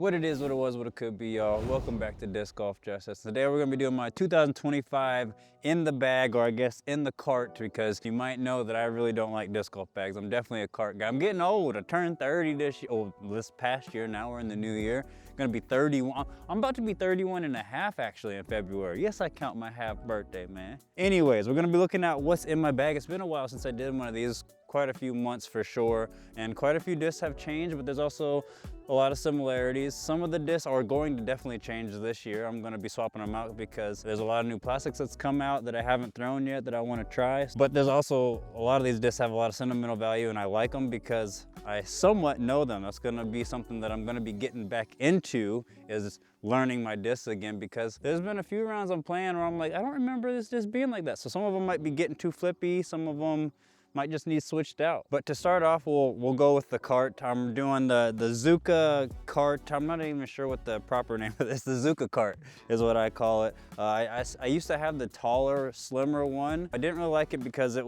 What it is, what it was, what it could be, y'all. Welcome back to Disc Golf Justice. Today we're gonna be doing my 2025 in the bag, or I guess in the cart, because you might know that I really don't like disc golf bags. I'm definitely a cart guy. I'm getting old. I turned 30 this past year. Now we're in the new year. Gonna be 31. I'm about to be 31 and a half actually in February. Yes, I count my half birthday, man. Anyways, we're gonna be looking at what's in my bag. It's been a while since I did one of these, quite a few months for sure, and quite a few discs have changed, but there's also a lot of similarities. Some of the discs are going to definitely change this year. I'm gonna be swapping them out because there's a lot of new plastics that's come out that I haven't thrown yet that I wanna try. But there's also, a lot of these discs have a lot of sentimental value, and I like them because I somewhat know them. That's gonna be something that I'm gonna be getting back into, is learning my discs again, because there's been a few rounds I'm playing where I'm like, I don't remember this disc being like that. So some of them might be getting too flippy, some of them might just need switched out. But to start off, we'll go with the cart. I'm doing the Zuka cart. I'm not even sure what the proper name of this. The Zuka cart is what I call it. I used to have the taller, slimmer one. I didn't really like it because it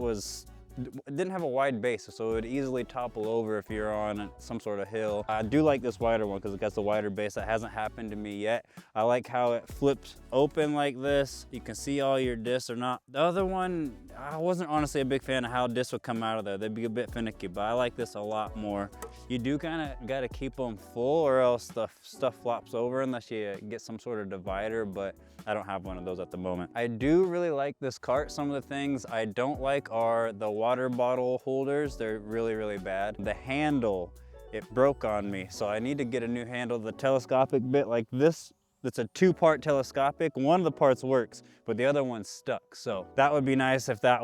didn't have a wide base, so it would easily topple over if you're on some sort of hill. I do like this wider one because it got the wider base. That hasn't happened to me yet. I like how it flips open like this. You can see all your discs or not. The other one, I wasn't honestly a big fan of how discs would come out of there. They'd be a bit finicky, but I like this a lot more. You do kind of got to keep them full, or else the stuff flops over unless you get some sort of divider, but I don't have one of those at the moment. I do really like this cart. Some of the things I don't like are the water bottle holders. They're really, really bad. The handle, it broke on me, so I need to get a new handle. The telescopic bit like this, it's a two-part telescopic. One of the parts works, but the other one's stuck. So that would be nice if that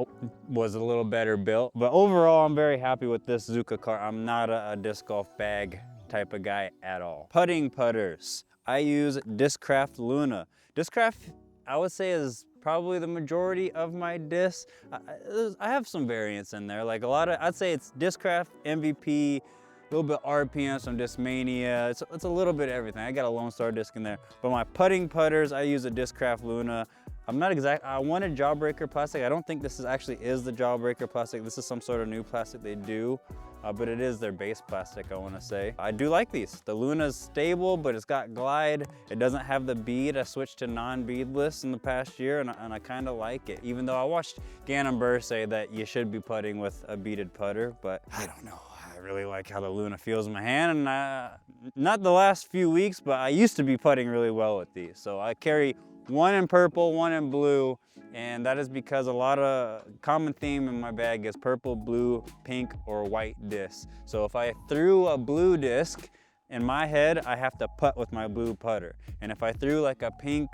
was a little better built. But overall, I'm very happy with this Zuka cart. I'm not a disc golf bag type of guy at all. Putting putters. I use Discraft Luna. Discraft, I would say, is probably the majority of my discs. I have some variants in there, like I'd say it's Discraft, MVP, a little bit RPM, some Discmania. It's a little bit of everything. I got a Lone Star disc in there. But my putting putters, I use a Discraft Luna. I wanted Jawbreaker plastic. I don't think this actually is the Jawbreaker plastic. This is some sort of new plastic they do. But it is their base plastic, I wanna say. I do like these. The Luna's stable, but it's got glide. It doesn't have the bead. I switched to non-beadless in the past year, and I kinda like it. Even though I watched Gannon Burr say that you should be putting with a beaded putter, but I don't know. I really like how the Luna feels in my hand, and not the last few weeks, but I used to be putting really well with these. So I carry one in purple, one in blue, and that is because a lot of common theme in my bag is purple, blue, pink, or white discs. So if I threw a blue disc, in my head, I have to putt with my blue putter. And if I threw like a pink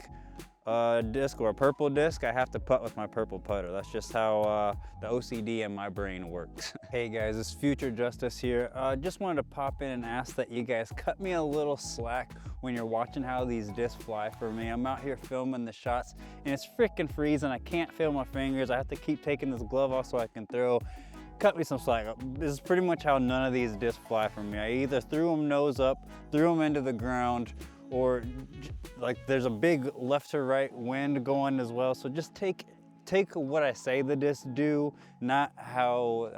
disc or a purple disc, I have to putt with my purple putter. That's just how the OCD in my brain works. Hey guys, it's Future Justice here. Just wanted to pop in and ask that you guys cut me a little slack when you're watching how these discs fly for me. I'm out here filming the shots and it's freaking freezing. I can't feel my fingers. I have to keep taking this glove off so I can throw. Cut me some slack. This is pretty much how none of these discs fly for me. I either threw them nose up, threw them into the ground, or like there's a big left to right wind going as well. So just take what I say the discs do, not how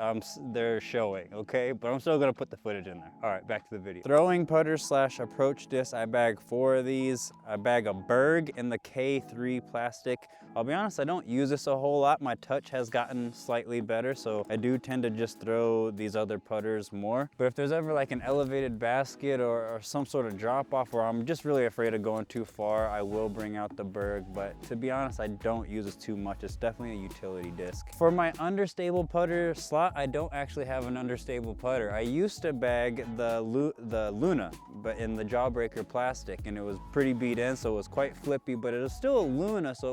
they're showing, okay? But I'm still gonna put the footage in there. All right, back to the video. Throwing putters / approach discs, I bag 4 of these. I bag a Berg in the K3 plastic. I'll be honest, I don't use this a whole lot. My touch has gotten slightly better, so I do tend to just throw these other putters more. But if there's ever like an elevated basket or some sort of drop off where I'm just really afraid of going too far, I will bring out the Berg. But to be honest, I don't use this too much. It's definitely a utility disc. For my understable putter slot, I don't actually have an understable putter. I used to bag the Luna, but in the Jawbreaker plastic, and it was pretty beat in, so it was quite flippy, but it was still a Luna, so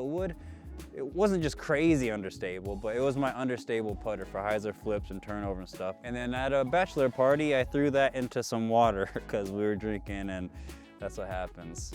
it wasn't just crazy understable, but it was my understable putter for hyzer flips and turnover and stuff. And then at a bachelor party, I threw that into some water because we were drinking, and that's what happens.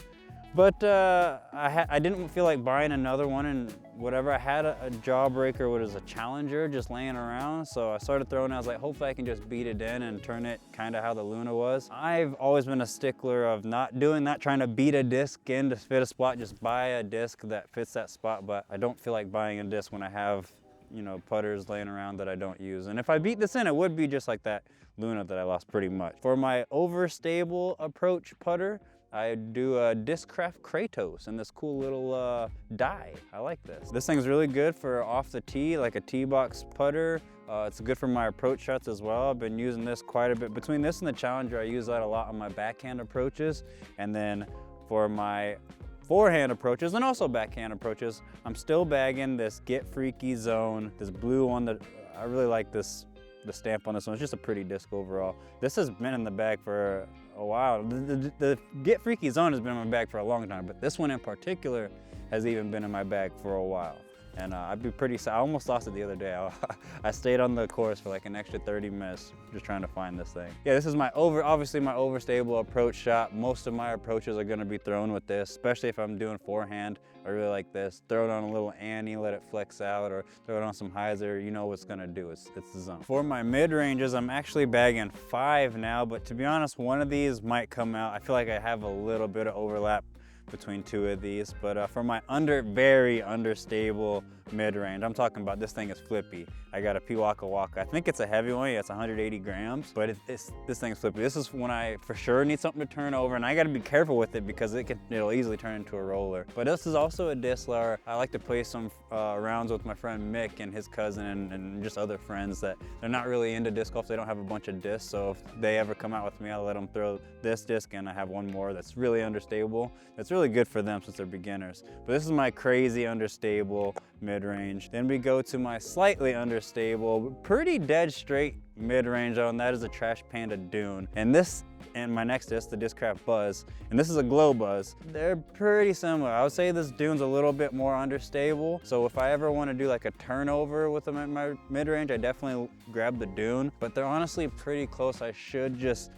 But I didn't feel like buying another one, and whatever. I had a Jawbreaker, what is a Challenger, just laying around. So I started throwing it. I was like, hopefully I can just beat it in and turn it kind of how the Luna was. I've always been a stickler of not doing that, trying to beat a disc in to fit a spot. Just buy a disc that fits that spot. But I don't feel like buying a disc when I have, you know, putters laying around that I don't use. And if I beat this in, it would be just like that Luna that I lost pretty much. For my overstable approach putter, I do a Discraft Kratos in this cool little die. I like this. This thing's really good for off the tee, like a tee box putter. It's good for my approach shots as well. I've been using this quite a bit. Between this and the Challenger, I use that a lot on my backhand approaches. And then for my forehand approaches and also backhand approaches, I'm still bagging this Get Freaky Zone, this blue on the, I really like this, the stamp on this one. It's just a pretty disc overall. This has been in the bag for a while. The Get Freaky Zone has been in my bag for a long time, but this one in particular has even been in my bag for a while. And I'd be pretty sad. I almost lost it the other day. I stayed on the course for like an extra 30 minutes just trying to find this thing. Yeah, this is my obviously my overstable approach shot. Most of my approaches are gonna be thrown with this, especially if I'm doing forehand. I really like this. Throw it on a little Annie, let it flex out, or throw it on some hyzer. You know what's gonna do, it's the zone. For my mid-ranges, I'm actually bagging 5 now, but to be honest, one of these might come out. I feel like I have a little bit of overlap between 2 of these, but for my very understable mid-range, I'm talking about this thing is flippy. I got a Piwaka Waka. I think it's a heavy one. Yeah, it's 180 grams, but this thing's flippy. This is when I for sure need something to turn over, and I got to be careful with it because it'll easily turn into a roller. But this is also a disc where I like to play some rounds with my friend Mick and his cousin and just other friends that they're not really into disc golf. They don't have a bunch of discs, so if they ever come out with me, I'll let them throw this disc, and I have one more that's really understable. That's really good for them since they're beginners. But this is my crazy understable mid-range. Then we go to my slightly understable, pretty dead straight mid-range on that is a Trash Panda Dune. And this and my next disc, the Discraft Buzz, and this is a Glow Buzz. They're pretty similar. I would say this Dune's a little bit more understable. So if I ever want to do like a turnover with them at my mid-range, I definitely grab the Dune, but they're honestly pretty close. I should just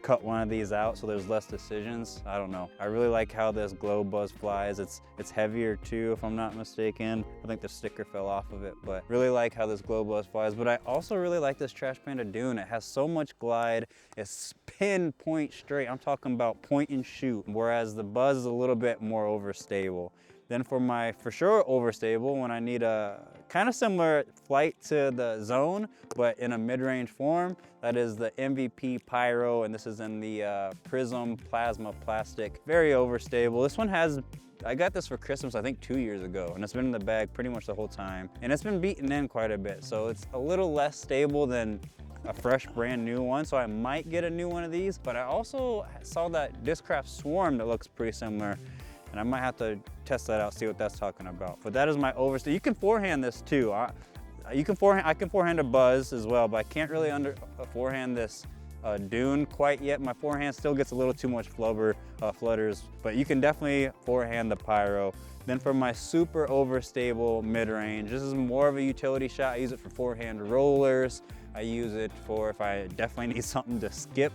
cut one of these out so there's less decisions. I don't know. I really like how this Glow Buzz flies. It's heavier too, if I'm not mistaken. I think the sticker fell off of it, but really like how this Glow Buzz flies. But I also really like this Trash Panda Dune. It has so much glide. It's pinpoint straight. I'm talking about point and shoot, whereas the Buzz is a little bit more overstable. Then for my for sure overstable, when I need a kind of similar flight to the Zone, but in a mid-range form, that is the MVP Pyro, and this is in the Prism Plasma Plastic. Very overstable. This one has, I got this for Christmas, I think 2 years ago, and it's been in the bag pretty much the whole time. And it's been beaten in quite a bit, so it's a little less stable than a fresh brand new one, so I might get a new one of these. But I also saw that Discraft Swarm that looks pretty similar, and I might have to test that out, see what that's talking about. But that is my overstay. You can forehand this too. I can forehand a Buzz as well, but I can't really forehand this Dune quite yet. My forehand still gets a little too much flutters, but you can definitely forehand the Pyro. Then for my super overstable mid-range, this is more of a utility shot. I use it for forehand rollers. I use it for if I definitely need something to skip.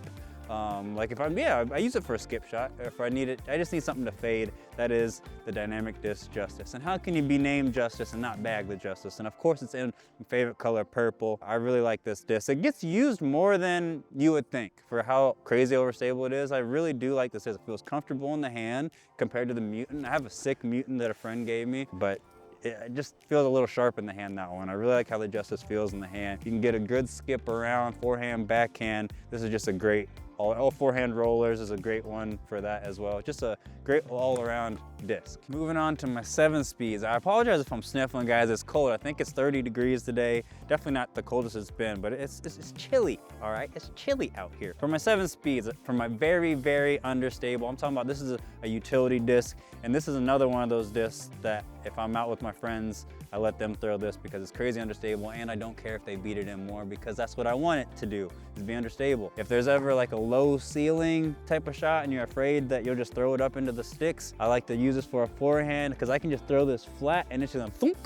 Like if I use it for a skip shot. If I need it, I just need something to fade. That is the Dynamic Disc Justice. And how can you be named Justice and not bag the Justice? And of course it's in my favorite color, purple. I really like this disc. It gets used more than you would think for how crazy overstable it is. I really do like this disc. It feels comfortable in the hand compared to the Mutant. I have a sick Mutant that a friend gave me, but it just feels a little sharp in the hand, that one. I really like how the Justice feels in the hand. You can get a good skip around, forehand, backhand. This is just a great, all forehand rollers is a great one for that as well. Just a great all-around disc. Moving on to my 7 speeds. I apologize if I'm sniffling, guys. It's cold. I think it's 30 degrees today. Definitely not the coldest it's been, but it's chilly, all right? It's chilly out here. For my 7 speeds, for my very understable, I'm talking about this is a utility disc, and this is another one of those discs that if I'm out with my friends, I let them throw this because it's crazy understable, and I don't care if they beat it in more because that's what I want it to do, is be understable. If there's ever like a low ceiling type of shot and you're afraid that you'll just throw it up into the sticks, I like to use this for a forehand because I can just throw this flat and it's just gonna thunk,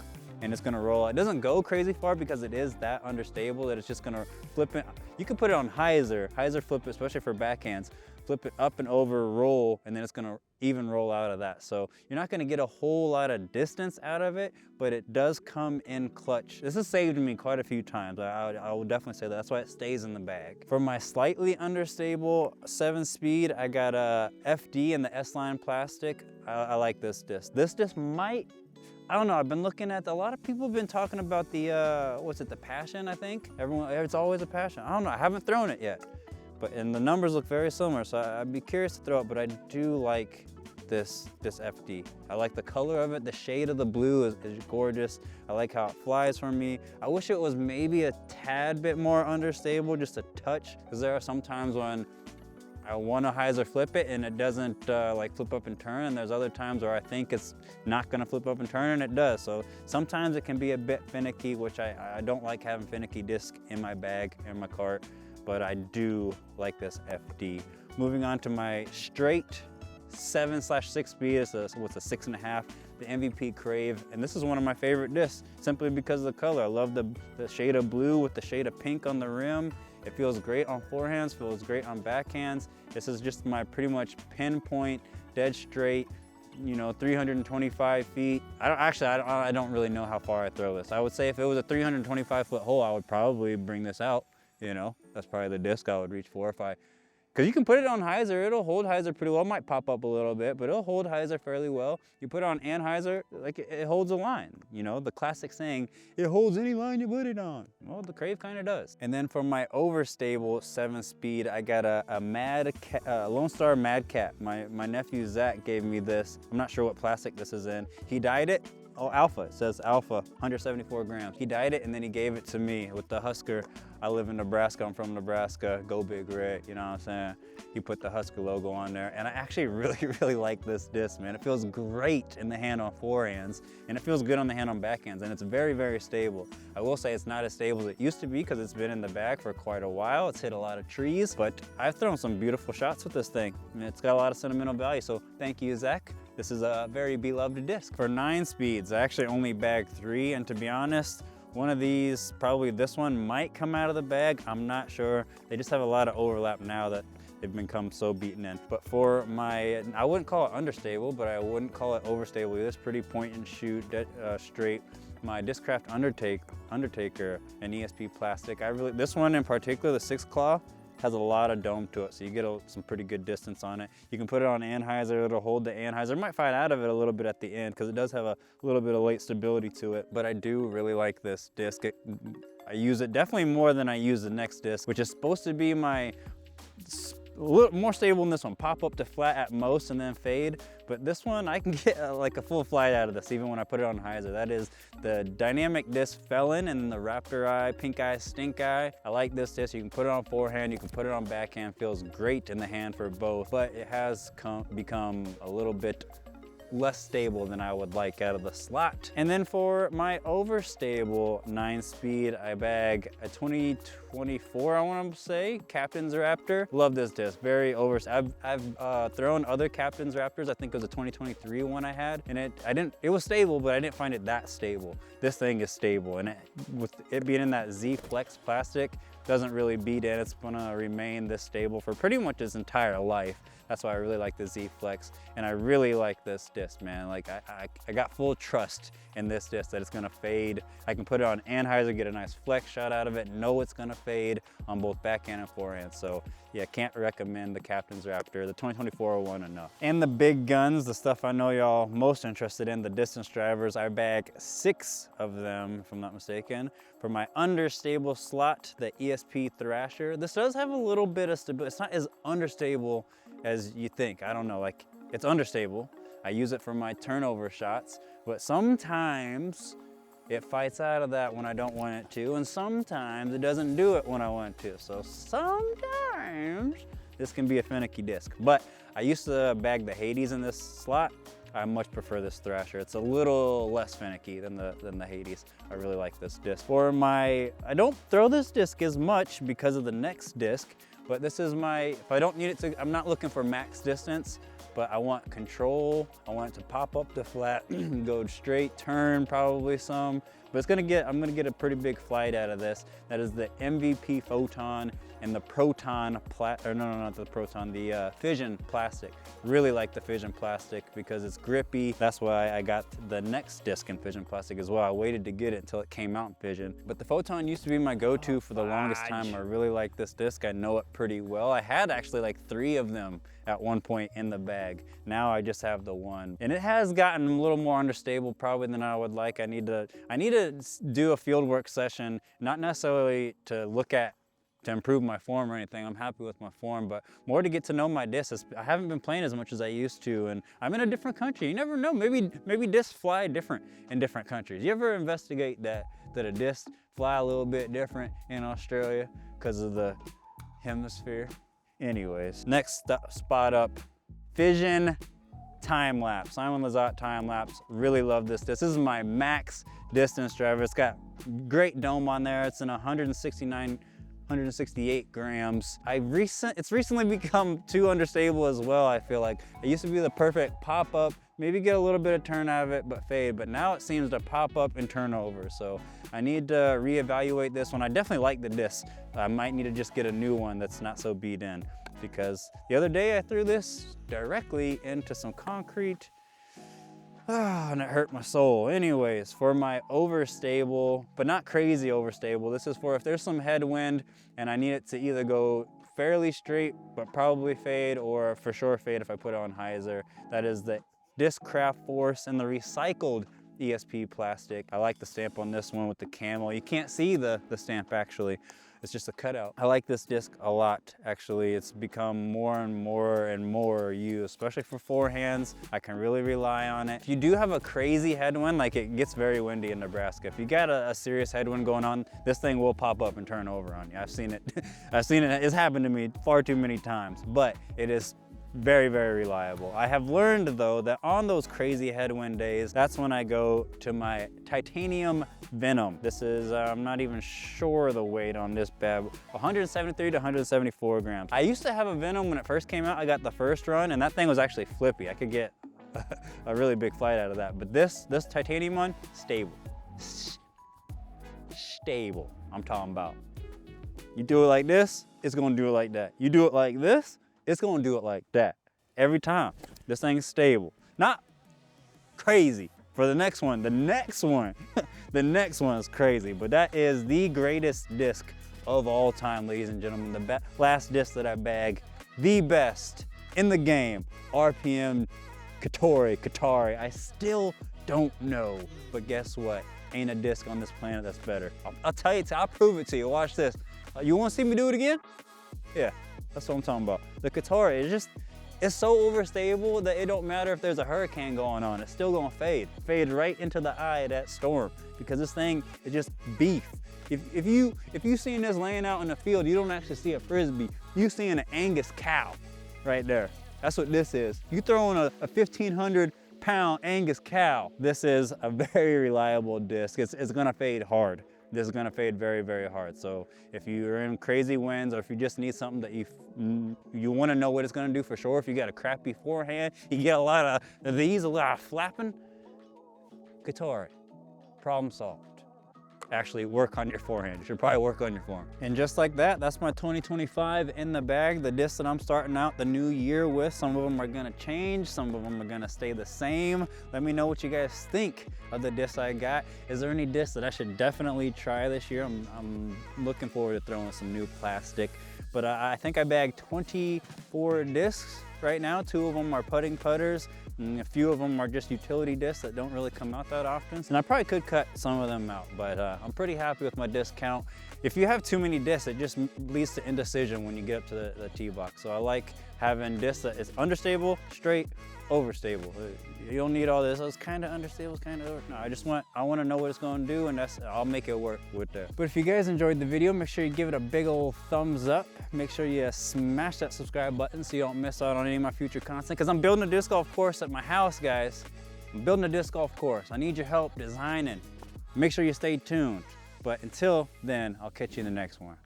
and it's gonna roll. It doesn't go crazy far because it is that understable that it's just gonna flip it. You can put it on hyzer flip it, especially for backhands. Flip it up and over, roll, and then it's gonna even roll out of that. So you're not gonna get a whole lot of distance out of it, but it does come in clutch. This has saved me quite a few times. I will definitely say that. That's why it stays in the bag. For my slightly understable 7 speed, I got a FD in the S-Line plastic. I like this disc. This disc might, I don't know, I've been looking at, a lot of people have been talking about the, what's it, the Passion, I think? It's always a Passion. I don't know, I haven't thrown it yet. and the numbers look very similar, so I'd be curious to throw it, but I do like this FD. I like the color of it. The shade of the blue is gorgeous. I like how it flies for me. I wish it was maybe a tad bit more understable, just a touch, because there are some times when I want to hyzer flip it and it doesn't like flip up and turn, and there's other times where I think it's not going to flip up and turn and it does. So sometimes it can be a bit finicky, which I don't like having finicky disc in my bag, in my cart, but I do like this FD. Moving on to my straight 7/6 speed, it's a 6.5, the MVP Crave, and this is one of my favorite discs simply because of the color. I love the shade of blue with the shade of pink on the rim. It feels great on forehands, feels great on backhands. This is just my pretty much pinpoint, dead straight, you know, 325 feet. I don't really know how far I throw this. I would say if it was a 325-foot hole, I would probably bring this out, you know. That's probably the disc I would reach for if I, because you can put it on hyzer, it'll hold hyzer pretty well. It might pop up a little bit, but it'll hold hyzer fairly well. You put it on anhyzer, like it holds a line. You know, the classic saying, it holds any line you put it on. Well, the Crave kind of does. And then for my overstable 7-speed, I got a Lone Star Mad Cat. My nephew Zach gave me this. I'm not sure what plastic this is in. He dyed it. Oh, alpha, it says alpha, 174 grams. He dyed it and then he gave it to me with the Husker. I live in Nebraska, I'm from Nebraska, go Big Red, you know what I'm saying? He put the Husker logo on there, and I actually really like this disc, man. It feels great in the hand on forehands, and it feels good on the hand on backhands, and it's very stable. I will say it's not as stable as it used to be because it's been in the bag for quite a while. It's hit a lot of trees, but I've thrown some beautiful shots with this thing, and it's got a lot of sentimental value, so thank you, Zach. This is a very beloved disc. For 9 speeds, I actually only bagged 3, and to be honest, one of these, probably this one, might come out of the bag. I'm not sure. They just have a lot of overlap now that they've become so beaten in. But for my, I wouldn't call it understable, but I wouldn't call it overstable either. It's pretty point and shoot, straight. My Discraft Undertaker, an ESP plastic. This one in particular, the 6 claw, has a lot of dome to it, so you get some pretty good distance on it. You can put it on anhyzer, it'll hold the anhyzer. It might fight out of it a little bit at the end because it does have a little bit of late stability to it, but I do really like this disc. I use it definitely more than I use the next disc, which is supposed to be my a little more stable than this one, pop up to flat at most and then fade. But this one, I can get like a full flight out of this even when I put it on hyzer. That is the Dynamic Disc Felon and the Raptor Eye, Pink Eye, Stink Eye. I like this disc. You can put it on forehand, you can put it on backhand. Feels great in the hand for both, but it has become a little bit less stable than I would like out of the slot. And then for my overstable 9-speed, I bag a 2024, I want to say, Captain's Raptor. Love this disc, very I've thrown other Captain's Raptors. I think it was a 2023 one I had, and it was stable, but I didn't find it that stable. This thing is stable, and with it being in that Z Flex plastic, doesn't really beat in. It's gonna remain this stable for pretty much its entire life. That's why I really like the Z Flex, and I really like this disc, man. Like I got full trust in this disc that it's gonna fade. I can put it on anhyzer, get a nice flex shot out of it, know it's gonna fade on both backhand and forehand. So yeah, can't recommend the Captain's Raptor. The 2024 one enough. And the big guns, the stuff I know y'all most interested in, the distance drivers. I bag 6 of them, if I'm not mistaken. For my understable slot, the ESP Thrasher. This does have a little bit of stability. It's not as understable as you think. I don't know, like, it's understable. I use it for my turnover shots, but sometimes it fights out of that when I don't want it to, and sometimes it doesn't do it when I want it to. So sometimes this can be a finicky disc. But I used to bag the Hades in this slot. I much prefer this Thrasher. It's a little less finicky than the Hades. I really like this disc. For my, I don't throw this disc as much because of the next disc, but this is my, if I don't need it to, I'm not looking for max distance, but I want control. I want it to pop up to flat, go straight, turn probably some, but I'm gonna get a pretty big flight out of this. That is the MVP Photon and the Proton, the Fission plastic. Really like the Fission plastic because it's grippy. That's why I got the next disc in Fission plastic as well. I waited to get it until it came out in Fission. But the Photon used to be my go-to for the longest time. I really like this disc. I know it pretty well. I had actually like 3 of them at one point in the bag. Now I just have the one. And it has gotten a little more understable probably than I would like. I need to do a fieldwork session, not necessarily to look at to improve my form or anything. I'm happy with my form, but more to get to know my discs. I haven't been playing as much as I used to, and I'm in a different country. You never know, maybe discs fly different in different countries. You ever investigate that a disc fly a little bit different in Australia because of the hemisphere? Anyways, next spot up, Fission time lapse. Simon Lizotte time lapse. Really love this disc. This is my max distance driver. It's got great dome on there. It's in 168 grams. It's recently become too understable as well, I feel like. It used to be the perfect pop up, maybe get a little bit of turn out of it, but fade. But now it seems to pop up and turn over. So I need to reevaluate this one. I definitely like the disc. I might need to just get a new one that's not so beat in, because the other day I threw this directly into some concrete. And it hurt my soul. Anyways, for my overstable, but not crazy overstable, this is for if there's some headwind and I need it to either go fairly straight, but probably fade, or for sure fade if I put it on hyzer. That is the Discraft Force in the recycled ESP plastic. I like the stamp on this one with the camel. You can't see the stamp actually. It's just a cutout. I like this disc a lot, actually. It's become more and more used, especially for forehands. I can really rely on it. If you do have a crazy headwind, like it gets very windy in Nebraska, if you got a serious headwind going on, this thing will pop up and turn over on you. I've seen it. I've seen it. It's happened to me far too many times, but it is very, very reliable. I have learned though that on those crazy headwind days, that's when I go to my titanium Venom. This is, I'm not even sure the weight on this bad, 173 to 174 grams. I used to have a Venom when it first came out. I got the first run and that thing was actually flippy. I could get a really big flight out of that. But this titanium one, stable. Stable, I'm talking about. You do it like this, it's gonna do it like that. You do it like this, it's gonna do it like that. Every time. This thing's stable. Not crazy. For the next one, the next one is crazy, but that is the greatest disc of all time, ladies and gentlemen. The last disc that I bagged, the best in the game, RPM Qatari. I still don't know, but guess what? Ain't a disc on this planet that's better. I'll tell you, I'll prove it to you. Watch this. You wanna see me do it again? Yeah, that's what I'm talking about. The Qatari, it's so overstable that it don't matter if there's a hurricane going on, it's still gonna fade. Fade right into the eye of that storm, because this thing is just beef. If you seen this laying out in the field, you don't actually see a Frisbee, you seeing an Angus cow right there. That's what this is. You throw in a 1,500 pound Angus cow. This is a very reliable disc. It's gonna fade hard. This is gonna fade very, very hard. So if you're in crazy winds, or if you just need something that you wanna know what it's gonna do for sure, if you got a crappy forehand, you get a lot of these, a lot of flapping, Qatari, problem solved. Actually work on your forehand. You should probably work on your forehand. And just like that, that's my 2025 in the bag, the discs that I'm starting out the new year with. Some of them are gonna change, some of them are gonna stay the same. Let me know what you guys think of the discs I got. Is there any discs that I should definitely try this year? I'm looking forward to throwing some new plastic. But I think I bagged 24 discs right now. 2 of them are putting putters, and a few of them are just utility discs that don't really come out that often. And I probably could cut some of them out, but I'm pretty happy with my disc count. If you have too many discs, it just leads to indecision when you get up to the tee box. So I like having discs that is understable, straight, overstable. You don't need all this. It's kind of understable, it's kind of over. No, I want to know what it's going to do, and I'll make it work with that. But if you guys enjoyed the video, make sure you give it a big old thumbs up. Make sure you smash that subscribe button so you don't miss out on any of my future content, because I'm building a disc golf course at my house, guys. I'm building a disc golf course. I need your help designing. Make sure you stay tuned. But until then, I'll catch you in the next one.